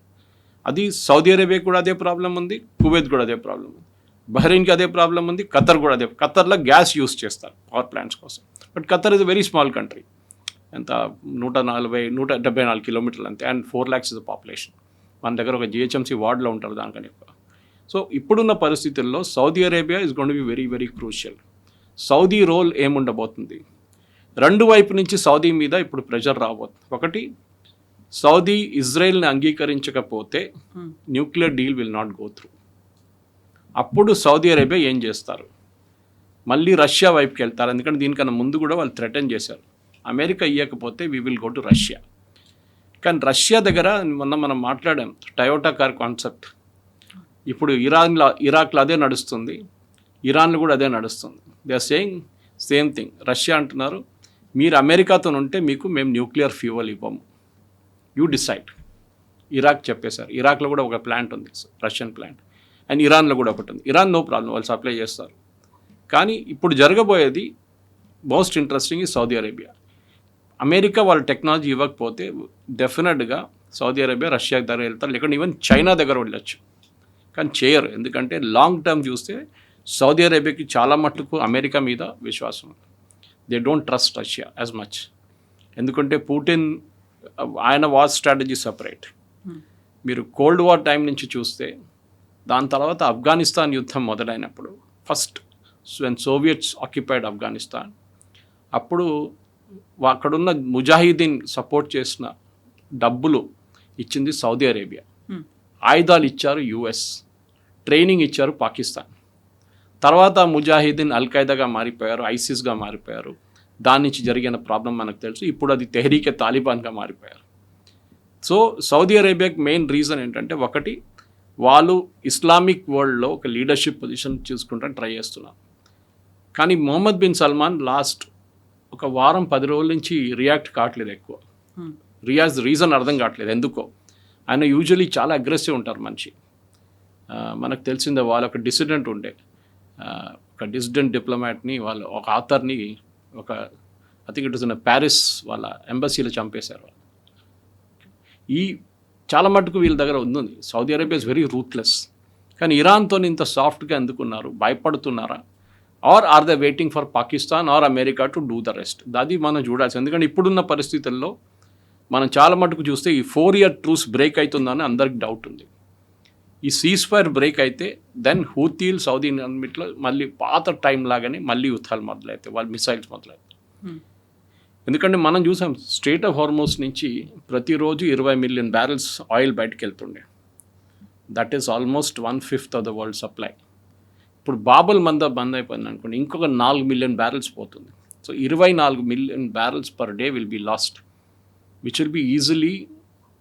అది సౌదీ అరేబియా కూడా అదే ప్రాబ్లం ఉంది, కువైత్ కూడా అదే ప్రాబ్లం ఉంది, బహ్రెయిన్కి అదే ప్రాబ్లం ఉంది, ఖత్తర్ కూడా అదే. ఖత్తర్లో గ్యాస్ యూస్ చేస్తారు పవర్ ప్లాంట్స్ కోసం. But Khattar is a very small country, ఎంత 174 కిలోమీటర్లు అంతే, and 4 lakhs is the population. మన దగ్గర ఒక జిహెచ్ఎంసీ వార్డులో ఉంటారు దానికని ఎక్కువ. సో ఇప్పుడున్న పరిస్థితుల్లో Saudi Arabia is going to be very very crucial. Saudi role ఏముండబోతుంది? 2 వైపు నుంచి సౌదీ మీద ఇప్పుడు ప్రెషర్ రాబోతుంది. ఒకటి, సౌదీ ఇజ్రాయెల్ని అంగీకరించకపోతే nuclear deal will not go through. అప్పుడు సౌదీ అరేబియా ఏం చేస్తారు? మళ్ళీ రష్యా వైపుకి వెళ్తారు. ఎందుకంటే దీనికన్నా ముందు కూడా వాళ్ళు థ్రెటన్ చేశారు, అమెరికా ఇవ్వకపోతే we will go to Russia. కానీ రష్యా దగ్గర మనం మాట్లాడాం టయోటా కార్ కాన్సెప్ట్. ఇప్పుడు ఇరాక్లో అదే నడుస్తుంది, ఇరాన్లో కూడా అదే నడుస్తుంది. They are saying same thing. Russia అంటున్నారు, మీరు అమెరికాతో ఉంటే మీకు మేము న్యూక్లియర్ ఫ్యూయల్ ఇవ్వము, యూ డిసైడ్. ఇరాక్ చెప్పేశారు. ఇరాక్లో కూడా ఒక ప్లాంట్ ఉంది, రష్యన్ ప్లాంట్, అండ్ ఇరాన్లో కూడా ఒకటి ఉంది. ఇరాన్ నో ప్రాబ్లం, వాళ్ళు సప్లై చేస్తారు. కానీ ఇప్పుడు జరగబోయేది మోస్ట్ ఇంట్రెస్టింగ్ ఈ సౌదీ అరేబియా. అమెరికా వాళ్ళ టెక్నాలజీ ఇవ్వకపోతే డెఫినెట్గా సౌదీ అరేబియా రష్యా దగ్గర వెళ్తారు, లేకుంటే ఈవెన్ చైనా దగ్గర వెళ్ళొచ్చు. కానీ చేయరు, ఎందుకంటే లాంగ్ టర్మ్ చూస్తే సౌదీ అరేబియాకి చాలా మట్టుకు అమెరికా మీద విశ్వాసం ఉంది. They don't trust Russia as much. ఎందుకంటే పుటిన్ ఆయన వార్ స్ట్రాటజీ సపరేట్. మీరు కోల్డ్ వార్ టైం నుంచి చూస్తే దాని తర్వాత ఆఫ్ఘనిస్తాన్ యుద్ధం మొదలైనప్పుడు first when Soviets occupied Afghanistan, అప్పుడు అక్కడున్న ముజాహిదీన్ సపోర్ట్ చేసిన డబ్బులు ఇచ్చింది సౌదీ అరేబియా, ఆయుధాలు ఇచ్చారు యుఎస్, ట్రైనింగ్ ఇచ్చారు పాకిస్తాన్. తర్వాత ముజాహిదీన్ అల్ఖైదాగా మారిపోయారు, ఐసిస్గా మారిపోయారు. దాని నుంచి జరిగిన ప్రాబ్లం మనకు తెలుసు. ఇప్పుడు అది తెహ్రీకే తాలిబాన్గా మారిపోయారు. సో సౌదీ అరేబియాకి మెయిన్ రీజన్ ఏంటంటే, ఒకటి వాళ్ళు ఇస్లామిక్ వరల్డ్లో ఒక లీడర్షిప్ పొజిషన్ చూసుకుంటానికి ట్రై చేస్తున్నారు. కానీ మొహమ్మద్ బిన్ సల్మాన్ లాస్ట్ ఒక వారం 10 రోజుల నుంచి రియాక్ట్ కావట్లేదు ఎక్కువ. రీజన్ అర్థం కావట్లేదు ఎందుకో. ఆయన యూజువలీ చాలా అగ్రెసివ్ ఉంటారు మనిషి. మనకు తెలిసిందే, వాళ్ళు ఒక డిసిడెంట్ ఉండే, ఒక డిసిడెంట్ డిప్లొమాట్ని, వాళ్ళు ఒక ఆథర్ని ఒక I think it was in Paris వాళ్ళ ఎంబసీలో చంపేశారు. ఈ చాలా మటుకు వీళ్ళ దగ్గర ఉంది. Saudi Arabia is very ruthless. కానీ ఇరాన్తో ఇంత సాఫ్ట్గా ఎందుకున్నారు? భయపడుతున్నారా? Or they waiting for Pakistan or America to do the rest? అది మనం చూడాల్సి. ఎందుకంటే ఇప్పుడున్న పరిస్థితుల్లో మనం చాలా మటుకు చూస్తే ఈ 4-year ట్రూస్ బ్రేక్ అవుతుందని అందరికి డౌట్ ఉంది. ఈ సీజ్ ఫైర్ బ్రేక్ అయితే దెన్ హూతీలు సౌదీ అన్నిట్లో మళ్ళీ పాత టైం లాగానే మళ్ళీ యుద్ధాలు మొదలవుతాయి, వాళ్ళు మిసైల్స్ మొదలవుతాయి. ఎందుకంటే మనం చూసాం స్ట్రెయిట్ ఆఫ్ హార్మోస్ నుంచి ప్రతిరోజు 20 million barrels ఆయిల్ బయటకు వెళ్తుండే. That is almost 1/5 of the world supply. ఇప్పుడు బాబుల్ బంద్ అయిపోయింది అనుకోండి, ఇంకొక 4 million barrels పోతుంది. So 24 million barrels per day will be lost, which will be easily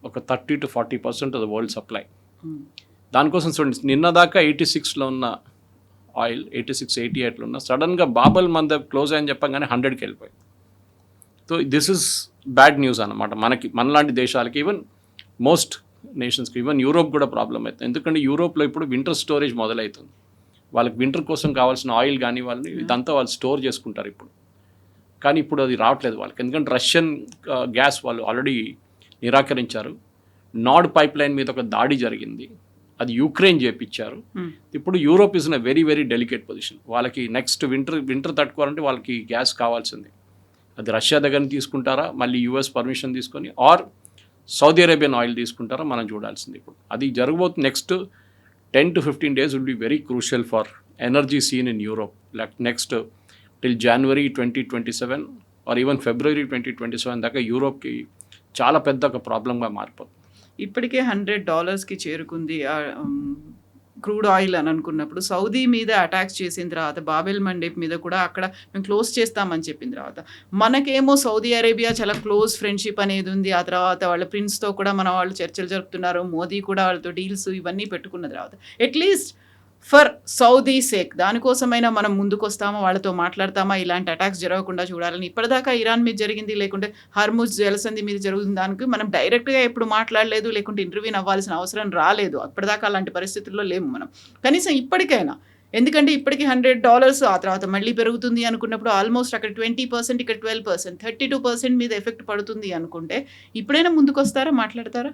ఒక 30 to 40% of the world supply. దానికోసం చూడండి, నిన్నదాకా 86లో ఉన్న ఆయిల్ 86-88లో ఉన్న సడన్గా బాబుల్ మందబ్ క్లోజ్ అని చెప్పగానే 100కి వెళ్ళిపోయింది. So this is bad news అన్నమాట మనలాంటి దేశాలకి, ఈవెన్ మోస్ట్ నేషన్స్కి, ఈవెన్ యూరోప్ కూడా ప్రాబ్లం అవుతుంది. ఎందుకంటే యూరోప్లో ఇప్పుడు వింటర్ స్టోరేజ్ మొదలవుతుంది. వాళ్ళకి వింటర్ కోసం కావాల్సిన ఆయిల్ కానీ వాళ్ళని ఇదంతా వాళ్ళు స్టోర్ చేసుకుంటారు ఇప్పుడు. కానీ ఇప్పుడు అది రావట్లేదు వాళ్ళకి, ఎందుకంటే రష్యన్ గ్యాస్ వాళ్ళు ఆల్రెడీ నిరాకరించారు. నార్డ్ పైప్ లైన్ మీద ఒక దాడి జరిగింది, అది యూక్రెయిన్ చేపించారు. ఇప్పుడు Europe is in a very very delicate position. వాళ్ళకి నెక్స్ట్ వింటర్ తట్టుకోవాలంటే వాళ్ళకి గ్యాస్ కావాల్సింది. అది రష్యా దగ్గర తీసుకుంటారా, మళ్ళీ యూఎస్ పర్మిషన్ తీసుకొని, ఆర్ సౌదీ అరేబియన్ ఆయిల్ తీసుకుంటారా, మనం చూడాల్సింది. ఇప్పుడు అది జరగబోతుంది. Next 10 to 15 days will be very crucial for energy scene in Europe. Like next till January 2027 are even February 2027 దాకా యూరోప్కి చాలా పెద్ద ఒక ప్రాబ్లంగా మారిపోతుంది. ఇప్పటికే $100కి చేరుకుంది క్రూడ్ ఆయిల్ అని అనుకున్నప్పుడు, సౌదీ మీద అటాక్స్ చేసిన తర్వాత బాబెల్ మండేప్ మీద కూడా అక్కడ మేము క్లోజ్ చేస్తామని చెప్పిన తర్వాత, మనకేమో సౌదీ అరేబియా చాలా క్లోజ్ ఫ్రెండ్షిప్ అనేది ఉంది. ఆ తర్వాత వాళ్ళ ప్రిన్స్తో కూడా మన వాళ్ళు చర్చలు జరుపుతున్నారు, మోదీ కూడా వాళ్ళతో డీల్స్ ఇవన్నీ పెట్టుకున్న తర్వాత, అట్లీస్ట్ ఫర్ సౌదీ సేక్ దానికోసమైనా మనం ముందుకు వస్తామా, వాళ్ళతో మాట్లాడతామా, ఇలాంటి అటాక్స్ జరగకుండా చూడాలని. ఇప్పటిదాకా ఇరాన్ మీద జరిగింది, లేకుంటే హర్ముజ్ జలసంధి మీద జరుగుతున్న దానికి మనం డైరెక్ట్గా ఎప్పుడు మాట్లాడలేదు, లేకుంటే ఇంటర్వ్యూని అవ్వాల్సిన అవసరం రాలేదు. అప్పటిదాకా అలాంటి పరిస్థితుల్లో లేము మనం. కనీసం ఇప్పటికైనా, ఎందుకంటే ఇప్పటికీ $100, ఆ తర్వాత మళ్ళీ పెరుగుతుంది అనుకున్నప్పుడు ఆల్మోస్ట్ అక్కడ 20%, ఇక్కడ 12%, 32% మీద ఎఫెక్ట్ పడుతుంది అనుకుంటే, ఇప్పుడైనా ముందుకు వస్తారా, మాట్లాడతారా?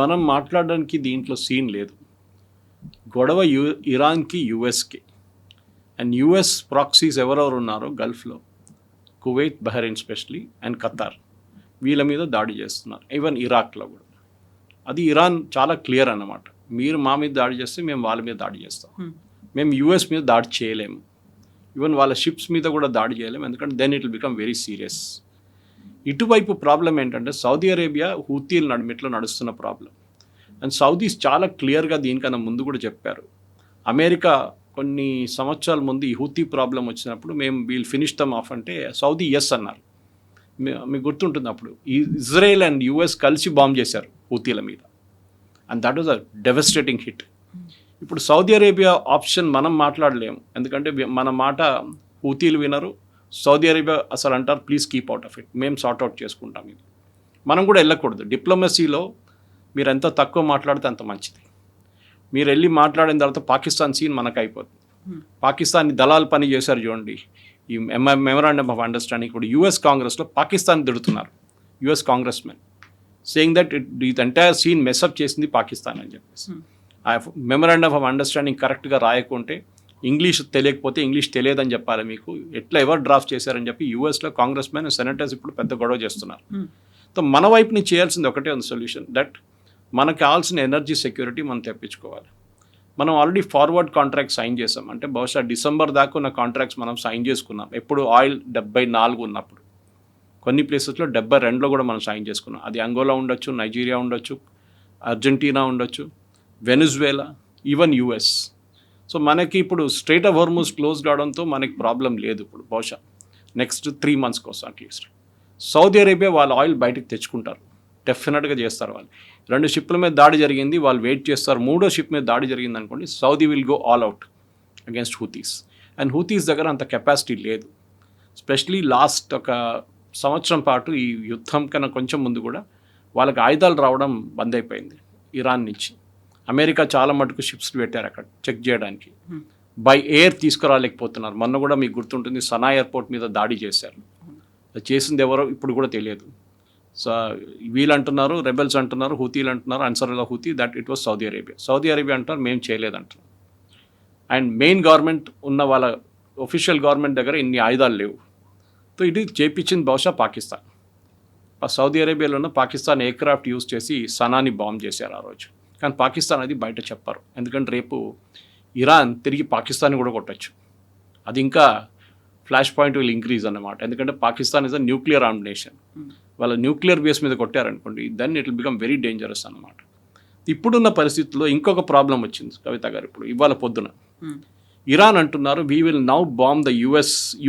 మనం మాట్లాడడానికి దీంట్లో సీన్ లేదు. గొడవ ఇరాన్కి యుఎస్కి, అండ్ యుఎస్ ప్రాక్సీస్ ఎవరెవరు ఉన్నారో గల్ఫ్లో, Kuwait, Bahrain specially, and Qatar, వీళ్ళ మీద దాడి చేస్తున్నారు. ఈవెన్ ఇరాక్లో కూడా. అది ఇరాన్ చాలా క్లియర్ అన్నమాట, మీరు మా మీద దాడి చేస్తే మేము వాళ్ళ మీద దాడి చేస్తాం. మేము యుఎస్ మీద దాడి చేయలేము, ఈవెన్ వాళ్ళ షిప్స్ మీద కూడా దాడి చేయలేము, ఎందుకంటే then it will become very serious. ఇటువైపు ప్రాబ్లం ఏంటంటే సౌదీ అరేబియా హూతీల నడిమిట్లో నడుస్తున్న ప్రాబ్లం. అండ్ సౌదీస్ చాలా క్లియర్గా దీనికన్నా ముందు కూడా చెప్పారు. అమెరికా కొన్ని సంవత్సరాల ముందు ఈ హూతీ ప్రాబ్లం వచ్చినప్పుడు మేము వీల్ ఫినిష్ దమ్ ఆఫ్ అంటే సౌదీ ఎస్ అన్నారు. మీకు గుర్తుంటుంది, అప్పుడు ఇజ్రాయెల్ అండ్ యుఎస్ కలిసి బాంబ్ చేశారు హూతీల మీద, and that was a devastating hit. ఇప్పుడు సౌదీ అరేబియా ఆప్షన్ మనం మాట్లాడలేము, ఎందుకంటే మన మాట హూతీలు వినరు. సౌదీ అరేబియా అసలు అంటారు please keep out of it, మేము సార్ట్అవుట్ చేసుకుంటాం. ఇది మనం కూడా వెళ్ళకూడదు. డిప్లొమసీలో మీరు ఎంత తక్కువ మాట్లాడితే అంత మంచిది. మీరు వెళ్ళి మాట్లాడిన తర్వాత పాకిస్తాన్ సీన్ మనకు అయిపోతుంది. పాకిస్తాన్ దళాలు పని చేశారు చూడండి, ఈ మెమరాండమ్ ఆఫ్ అండర్స్టాండింగ్. ఇప్పుడు యూఎస్ కాంగ్రెస్లో పాకిస్తాన్ తిడుతున్నారు US congressmen, saying that it entire scene mess up చేసింది పాకిస్తాన్ అని చెప్పేసి. ఆ మెమరాండమ్ ఆఫ్ అండర్స్టాండింగ్ కరెక్ట్గా రాయకుంటే ఇంగ్లీష్ తెలియకపోతే ఇంగ్లీష్ తెలియదని చెప్పాలి మీకు, ఎట్లా ఎవరు డ్రాఫ్ట్ చేశారని చెప్పి యూఎస్లో కాంగ్రెస్ మెన్ సెనేటర్స్ ఇప్పుడు పెద్ద గొడవ చేస్తున్నారు. సో మన వైపు నుంచి చేయాల్సింది ఒకటే ఉంది సొల్యూషన్, దట్ మనకు కావాల్సిన ఎనర్జీ సెక్యూరిటీ మనం తెప్పించుకోవాలి. మనం ఆల్రెడీ ఫార్వర్డ్ కాంట్రాక్ట్ సైన్ చేసాం, అంటే బహుశా డిసెంబర్ దాకా ఉన్న కాంట్రాక్ట్స్ మనం సైన్ చేసుకున్నాం. ఎప్పుడు ఆయిల్ 74 ఉన్నప్పుడు, కొన్ని ప్లేసెస్లో 72లో కూడా మనం సైన్ చేసుకున్నాం. అది అంగోలా ఉండొచ్చు, నైజీరియా ఉండొచ్చు, అర్జెంటీనా ఉండొచ్చు, వెనిజువేలా, ఈవెన్ యుఎస్. సో మనకి ఇప్పుడు స్ట్రైట్ ఆఫ్ హార్మూజ్ క్లోజ్ కావడంతో మనకి ప్రాబ్లం లేదు ఇప్పుడు బహుశా నెక్స్ట్ 3 months కోసం అట్లీస్ట్. సౌదీ అరేబియా వాళ్ళు ఆయిల్ బయటకు తెచ్చుకుంటారు, డెఫినెట్గా చేస్తారు. వాళ్ళు 2 షిప్ల మీద దాడి జరిగింది, వాళ్ళు వెయిట్ చేస్తారు. 3వ షిప్ మీద దాడి జరిగింది అనుకోండి, Saudi will go all out against Houthis. And Houthis దగ్గర అంత కెపాసిటీ లేదు. స్పెషలీ లాస్ట్ ఒక సంవత్సరం పాటు ఈ యుద్ధం కన్నా కొంచెం ముందు కూడా వాళ్ళకి ఆయుధాలు రావడం బంద్ అయిపోయింది ఇరాన్ నుంచి. అమెరికా చాలా మటుకు షిప్స్ పెట్టారు అక్కడ చెక్ చేయడానికి, బై ఎయిర్ తీసుకురాలేకపోతున్నారు. మొన్న కూడా మీకు గుర్తుంటుంది, సనా ఎయిర్పోర్ట్ మీద దాడి చేశారు. అది చేసింది ఎవరో ఇప్పుడు కూడా తెలియదు. సో వీళ్ళు అంటున్నారు, రెబెల్స్ అంటున్నారు, హూతీలు అంటున్నారు, Ansarullah Houthi, that it was Saudi Arabia. Saudi Arabia అంటున్నారు మేము చేయలేదంటున్నారు. అండ్ మెయిన్ గవర్నమెంట్ ఉన్న వాళ్ళ ఒఫిషియల్ గవర్నమెంట్ దగ్గర ఇన్ని ఆయుధాలు లేవు. సో ఇది చేపించింది బహుశా పాకిస్తాన్. ఆ సౌదీ అరేబియాలో ఉన్న పాకిస్తాన్ ఎయిర్క్రాఫ్ట్ యూజ్ చేసి సనాని బాంబ్ చేశారు ఆ రోజు. కానీ పాకిస్తాన్ అది బయట చెప్పారు, ఎందుకంటే రేపు ఇరాన్ తిరిగి పాకిస్తాన్ కూడా కొట్టచ్చు. అది ఇంకా ఫ్లాష్ పాయింట్ విల్ ఇంక్రీజ్ అన్నమాట, ఎందుకంటే Pakistan is a nuclear armed nation. వాళ్ళ న్యూక్లియర్ బేస్ మీద కొట్టారనుకోండి, then it will become very dangerous అన్నమాట. ఇప్పుడున్న పరిస్థితుల్లో ఇంకొక ప్రాబ్లం వచ్చింది కవిత గారు. ఇప్పుడు ఇవాళ పొద్దున ఇరాన్ అంటున్నారు we will now bomb the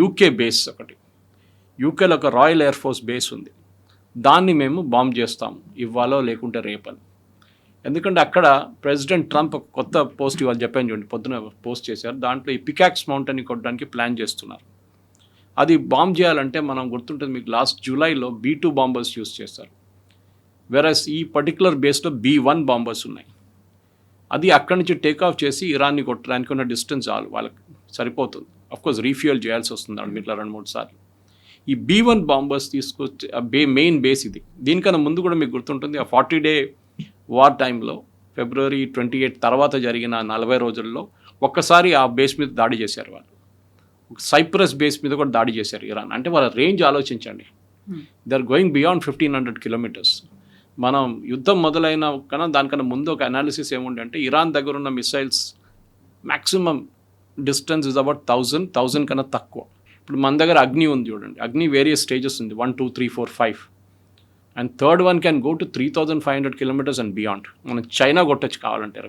UK base. ఒకటి యూకేలో ఒక రాయల్ ఎయిర్ ఫోర్స్ బేస్ ఉంది, దాన్ని మేము బాంబ్ చేస్తాము ఇవ్వాలో లేకుంటే రేపని. ఎందుకంటే అక్కడ ప్రెసిడెంట్ ట్రంప్ ఒక కొత్త పోస్ట్ ఇవాళ చెప్పాను చూడండి, పొద్దున పోస్ట్ చేశారు. దాంట్లో ఈ పికాక్స్ మౌంటైన్ని కొట్టడానికి ప్లాన్ చేస్తున్నారు. అది బాంబ్ చేయాలంటే మనం గుర్తుంటుంది మీకు, లాస్ట్ జూలైలో B-2 బాంబర్స్ యూస్ చేస్తారు. వెరస్ ఈ పర్టికులర్ బేస్లో B-1 బాంబర్స్ ఉన్నాయి. అది అక్కడి నుంచి టేక్ ఆఫ్ చేసి ఇరాన్ని కొట్టడానికి ఉన్న డిస్టెన్స్ వాళ్ళకి సరిపోతుంది. అఫ్కోర్స్ రీఫ్యూయల్ చేయాల్సి వస్తుంది అక్కడ మిట్లా 2-3 సార్లు. ఈ B-1 బాంబర్స్ తీసుకొచ్చి మెయిన్ బేస్ ఇది. దీనికన్నా ముందు కూడా మీకు గుర్తుంటుంది, ఆ 40-day వార్ టైంలో February 28 తర్వాత జరిగిన 40 రోజుల్లో ఒక్కసారి ఆ బేస్ మీద దాడి చేశారు వాళ్ళు. సైప్రస్ బేస్ మీద కూడా దాడి చేశారు ఇరాన్. అంటే వాళ్ళ రేంజ్ ఆలోచించండి, they are going beyond 1500 kilometers. మనం యుద్ధం మొదలైన కన్నా దానికన్నా ముందు ఒక అనాలిసిస్ ఏముందంటే, ఇరాన్ దగ్గర ఉన్న missiles maximum distance is about 1000 కన్నా తక్కువ. ఇప్పుడు మన దగ్గర అగ్ని ఉంది చూడండి, అగ్ని వేరియస్ స్టేజెస్ ఉంది, 1, 2, 3, 4, 5, and third one can go to 3500 kilometers and beyond. మనం చైనా కొట్టచ్చు కావాలంటే,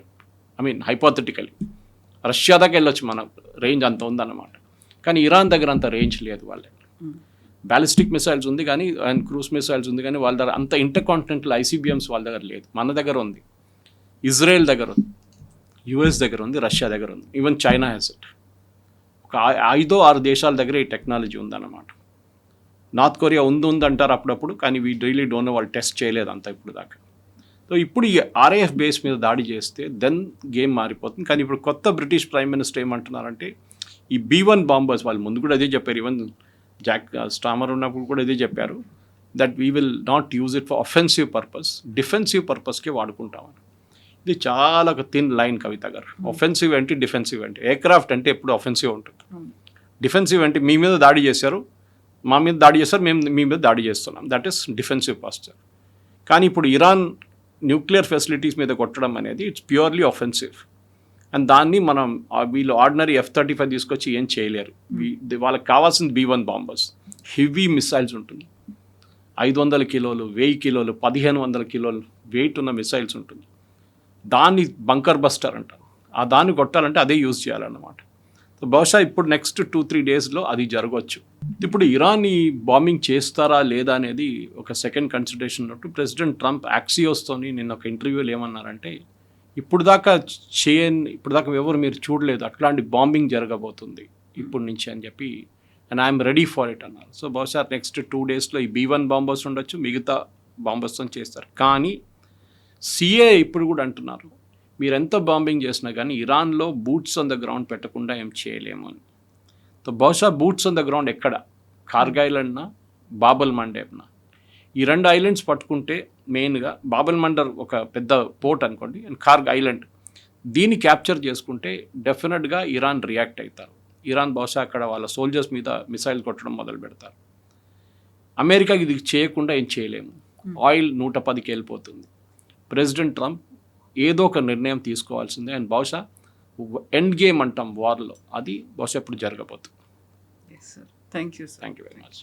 ఐ మీన్ హైపోథెటికలీ రష్యా దాకా వెళ్ళొచ్చు, మన రేంజ్ అంత ఉందన్నమాట. కానీ ఇరాన్ దగ్గర అంత రేంజ్ లేదు. వాళ్ళ బ్యాలిస్టిక్ మిసైల్స్ ఉంది కానీ, అండ్ క్రూజ్ మిసైల్స్ ఉంది కానీ, వాళ్ళ దగ్గర అంత ఇంటర్కాంటినెంటల్ ICBMs వాళ్ళ దగ్గర లేదు. మన దగ్గర ఉంది, ఇజ్రాయెల్ దగ్గర ఉంది, US దగ్గర ఉంది, రష్యా దగ్గర ఉంది, ఈవెన్ చైనా హ్యాస్ ఇట్. ఒక 5-6 దేశాల దగ్గర ఈ టెక్నాలజీ ఉందన్నమాట. నార్త్ కొరియా ఉంది అంటారు అప్పుడప్పుడు, కానీ వీ రియలీ డోంట్ నో, వాళ్ళు టెస్ట్ చేయలేదు అంతా ఇప్పుడు దాకా. సో ఇప్పుడు ఈ RAF బేస్ మీద దాడి చేస్తే దెన్ గేమ్ మారిపోతుంది. కానీ ఇప్పుడు కొత్త బ్రిటిష్ ప్రైమ్ మినిస్టర్ ఏమంటున్నారంటే, ఈ B-1 బాంబర్స్ వాళ్ళు ముందు కూడా అదే చెప్పారు, ఈవెన్ జాక్ స్టామర్ ఉన్నప్పుడు కూడా ఇదే చెప్పారు, that we will not use it for offensive purpose, defensive పర్పస్కే వాడుకుంటామని. ఇది చాలా ఒక థిన్ లైన్ కవిత గారు. ఒఫెన్సివ్ ఏంటి, డిఫెన్సివ్ ఏంటి? ఎయిర్క్రాఫ్ట్ అంటే ఎప్పుడు ఒఫెన్సివ్ ఉంటుంది, డిఫెన్సివ్ అంటే మీ మీద దాడి చేశారు, మా మీద దాడి చేస్తారు, మేము మీ మీద దాడి చేస్తున్నాం, దట్ ఈస్ డిఫెన్సివ్ పాస్చర్. కానీ ఇప్పుడు ఇరాన్ న్యూక్లియర్ ఫెసిలిటీస్ మీద కొట్టడం అనేది ఇట్స్ ప్యూర్లీ ఒఫెన్సివ్. అండ్ దాన్ని మనం వీళ్ళు ఆర్డినరీ F-35 తీసుకొచ్చి ఏం చేయలేరు. వాళ్ళకి కావాల్సింది B-1 బాంబర్స్, హెవీ మిసైల్స్ ఉంటుంది, 500 కిలోలు, 1000 కిలోలు, 1500 కిలోలు వెయిట్ ఉన్న మిసైల్స్ ఉంటుంది. దాన్ని బంకర్ బస్టర్ అంటారు. ఆ దాన్ని కొట్టాలంటే అదే యూజ్ చేయాలన్నమాట. సో బహుశా ఇప్పుడు నెక్స్ట్ 2-3 డేస్లో అది జరగవచ్చు. ఇప్పుడు ఇరాన్ ఈ బాంబింగ్ చేస్తారా లేదా అనేది ఒక సెకండ్ కన్సిడరేషన్ ఉన్నట్టు. ప్రెసిడెంట్ ట్రంప్ యాక్సియోస్తోని నిన్న ఒక ఇంటర్వ్యూలో ఏమన్నారంటే, ఇప్పుడు దాకా ఎవరు మీరు చూడలేదు అట్లాంటి బాంబింగ్ జరగబోతుంది ఇప్పుడు నుంచి అని చెప్పి, and I'm ready for it అన్నారు. సో బహుశా నెక్స్ట్ 2 డేస్లో ఈ B-1 బాంబర్స్ ఉండొచ్చు, మిగతా బాంబర్స్తో చేస్తారు. కానీ CA ఇప్పుడు కూడా అంటున్నారు, మీరు ఎంత బాంబింగ్ చేసినా కానీ ఇరాన్లో బూట్స్ ఆన్ ద గ్రౌండ్ పెట్టకుండా ఏం చేయలేము అని. సో బహుశా బూట్స్ ఆన్ ద గ్రౌండ్ ఎక్కడ, కార్గ్ ఐలాండ్నా, బాబల్ మండేబ్నా, ఈ 2 ఐలాండ్స్ పట్టుకుంటే మెయిన్గా బాబల్ మండర్ ఒక పెద్ద పోర్ట్ అనుకోండి, అండ్ కార్గ్ ఐలాండ్, దీన్ని క్యాప్చర్ చేసుకుంటే డెఫినెట్గా ఇరాన్ రియాక్ట్ అవుతారు. ఇరాన్ బహుశా అక్కడ వాళ్ళ సోల్జర్స్ మీద మిసైల్ కొట్టడం మొదలు పెడతారు. అమెరికాకి ఇది చేయకుండా ఏం చేయలేము. ఆయిల్ 110కి వెళ్ళిపోతుంది. ప్రెసిడెంట్ ట్రంప్ ఏదో ఒక నిర్ణయం తీసుకోవాల్సిందే. అండ్ బహుశా ఎండ్ గేమ్ అంటాం వార్లో, అది బహుశా ఇప్పుడు జరగబోతుంది. Yes, sir. Thank you, sir. Thank you very much.